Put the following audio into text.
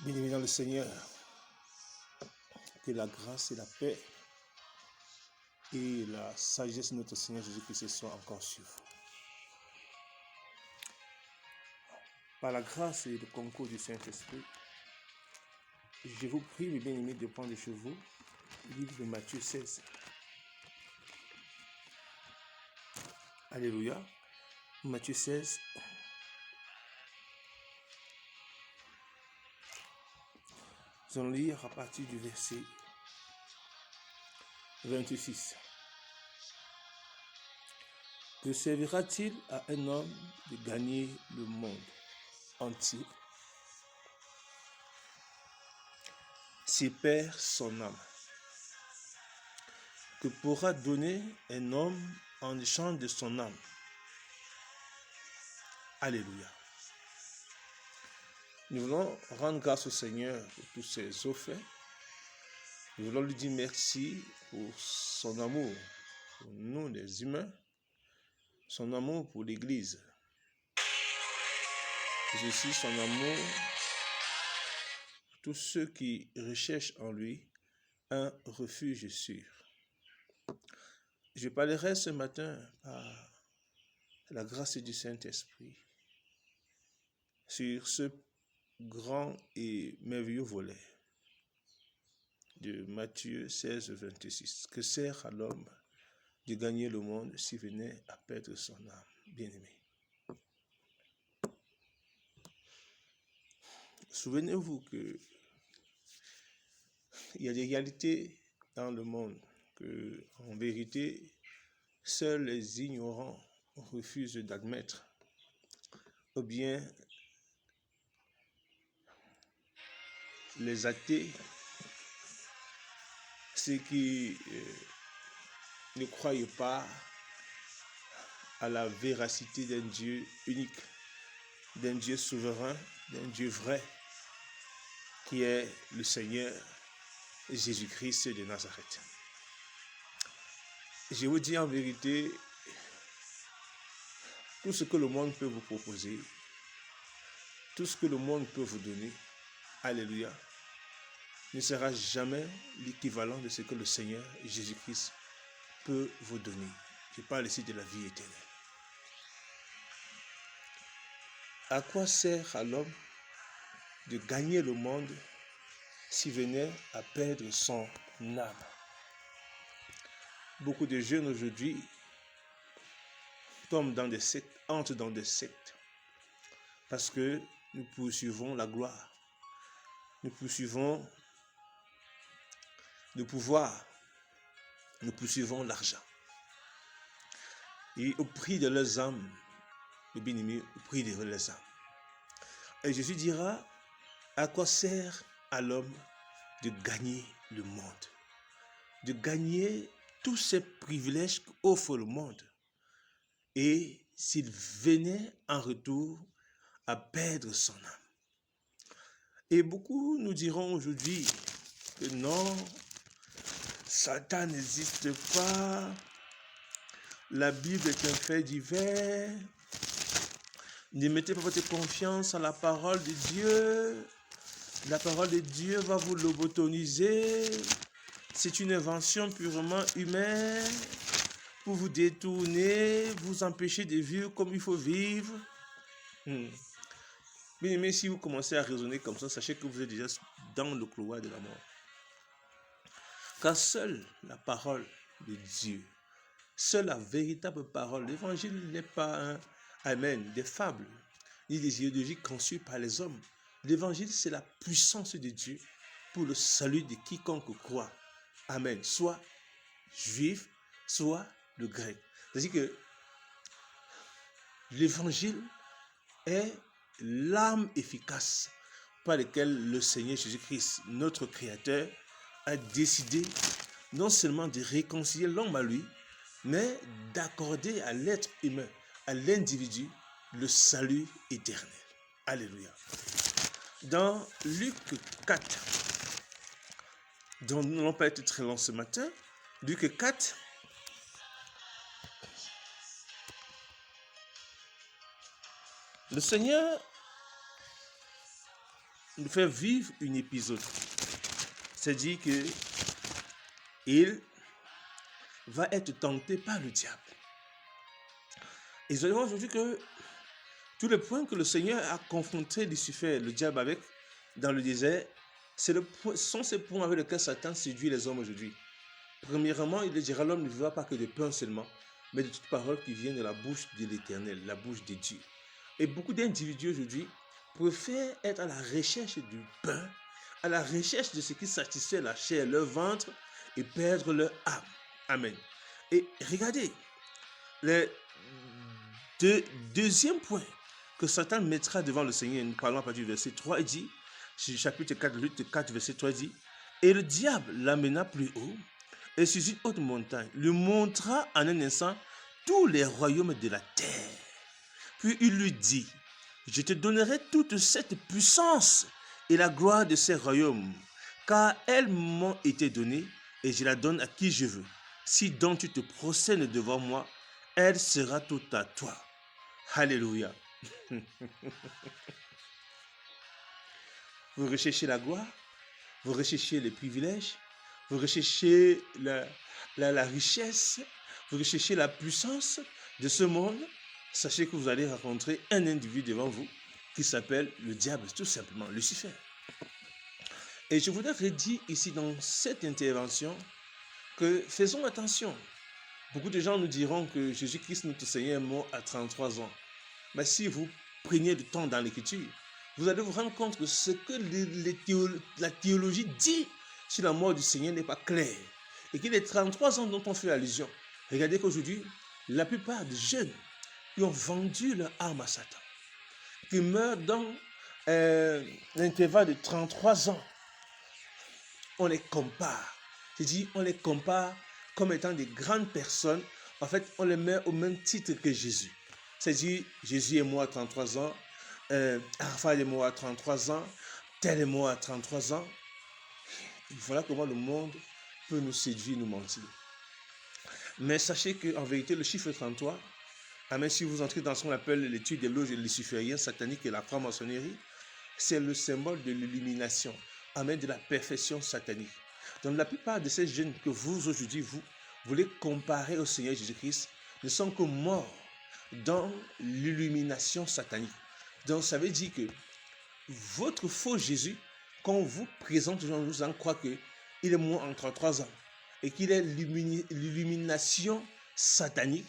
Bien-aimés dans le Seigneur, que la grâce et la paix et la sagesse de notre Seigneur Jésus-Christ soient encore sur vous. Par la grâce et le concours du Saint-Esprit, je vous prie, mes bien-aimés, de prendre chez vous le livre de Matthieu 16. Alléluia. Matthieu 16. Nous allons lire à partir du verset 26. Que servira-t-il à un homme de gagner le monde entier s'il perd son âme? Que pourra donner un homme en échange de son âme? Alléluia. Nous voulons rendre grâce au Seigneur pour tous ses offres. Nous voulons lui dire merci pour son amour pour nous les humains, son amour pour l'Église, et aussi son amour pour tous ceux qui recherchent en lui un refuge sûr. Je parlerai ce matin par la grâce du Saint-Esprit sur ce grand et merveilleux volet de Matthieu 16, 26. Que sert à l'homme de gagner le monde s'il venait à perdre son âme? Bien-aimé. Souvenez-vous que il y a des réalités dans le monde que, en vérité, seuls les ignorants refusent d'admettre, ou bien les athées, ceux qui ne croient pas à la véracité d'un Dieu unique, d'un Dieu souverain, d'un Dieu vrai, qui est le Seigneur Jésus-Christ de Nazareth. Je vous dis en vérité, tout ce que le monde peut vous proposer, tout ce que le monde peut vous donner, alléluia, ne sera jamais l'équivalent de ce que le Seigneur Jésus-Christ peut vous donner. Je parle ici de la vie éternelle. À quoi sert à l'homme de gagner le monde s'il venait à perdre son âme? Beaucoup de jeunes aujourd'hui tombent dans des sectes, entrent dans des sectes, parce que nous poursuivons la gloire, nous poursuivons le pouvoir, nous poursuivons l'argent. Et au prix de leurs âmes, le bien-aimé, au prix de leurs âmes. Et Jésus dira, à quoi sert à l'homme de gagner le monde, de gagner tous ces privilèges qu'offre le monde, et s'il venait en retour à perdre son âme? Et beaucoup nous diront aujourd'hui que non, Satan n'existe pas, la Bible est un fait divers, ne mettez pas votre confiance en la parole de Dieu, la parole de Dieu va vous lobotomiser, c'est une invention purement humaine pour vous détourner, vous empêcher de vivre comme il faut vivre. Mais si vous commencez à raisonner comme ça, sachez que vous êtes déjà dans le couloir de la mort. Car seule la parole de Dieu, seule la véritable parole, l'évangile n'est pas des fables, ni des idéologies conçues par les hommes. L'évangile, c'est la puissance de Dieu pour le salut de quiconque croit. Amen. Soit juif, soit le grec. C'est-à-dire que l'évangile est l'arme efficace par laquelle le Seigneur Jésus-Christ, notre Créateur, a décidé non seulement de réconcilier l'homme à lui, mais d'accorder à l'être humain, à l'individu, le salut éternel. Alléluia. Dans Luc 4, dont nous n'allons pas être très long ce matin, Luc 4, le Seigneur nous faire vivre un épisode. C'est-à-dire que il va être tenté par le diable. Et nous allons voir aujourd'hui que tous les points que le Seigneur a confronté Lucifer, le diable, avec dans le désert, sont ces points avec lesquels Satan séduit les hommes aujourd'hui. Premièrement, il dira l'homme ne vivra pas que de pain seulement, mais de toute parole qui vient de la bouche de l'Éternel, la bouche de Dieu. Et beaucoup d'individus aujourd'hui préfèrent être à la recherche du pain, à la recherche de ce qui satisfait la chair, leur ventre, et perdre leur âme. Amen. Et regardez, le deuxième point que Satan mettra devant le Seigneur, nous parlons à partir du verset 3, il dit, chapitre 4, Luc 4, verset 3, il dit, et le diable l'amena plus haut, et sur une haute montagne, lui montra en un instant tous les royaumes de la terre. Puis il lui dit, je te donnerai toute cette puissance et la gloire de ces royaumes, car elles m'ont été données, et je la donne à qui je veux. Si donc tu te procèdes devant moi, elle sera toute à toi. Alléluia. Vous recherchez la gloire, vous recherchez les privilèges, vous recherchez la richesse, vous recherchez la puissance de ce monde. Sachez que vous allez rencontrer un individu devant vous qui s'appelle le diable, tout simplement, Lucifer. Et je voudrais redire ici dans cette intervention que faisons attention. Beaucoup de gens nous diront que Jésus-Christ, notre Seigneur, est mort à 33 ans. Mais si vous preniez du temps dans l'Écriture, vous allez vous rendre compte que ce que la théologie dit sur la mort du Seigneur n'est pas clair. Et que les 33 ans dont on fait allusion, regardez qu'aujourd'hui, la plupart des jeunes qui ont vendu leur âme à Satan, qui meurent dans l'intervalle de 33 ans, on les compare. C'est-à-dire, on les compare comme étant des grandes personnes. En fait, on les met au même titre que Jésus. C'est-à-dire, Jésus est mort à 33 ans, Raphaël est mort à 33 ans, tel est mort à 33 ans. Voilà comment le monde peut nous séduire, nous mentir. Mais sachez qu'en vérité, le chiffre 33, même si vous entrez dans ce qu'on appelle l'étude des loges lucifériennes, sataniques et la franc-maçonnerie, c'est le symbole de l'illumination, amen, de la perfection satanique. Donc la plupart de ces jeunes que vous aujourd'hui, vous voulez comparer au Seigneur Jésus-Christ, ne sont que morts dans l'illumination satanique. Donc ça veut dire que votre faux Jésus, quand on vous présente, vous en croit qu'il est mort en 33 ans et qu'il est l'illumination satanique,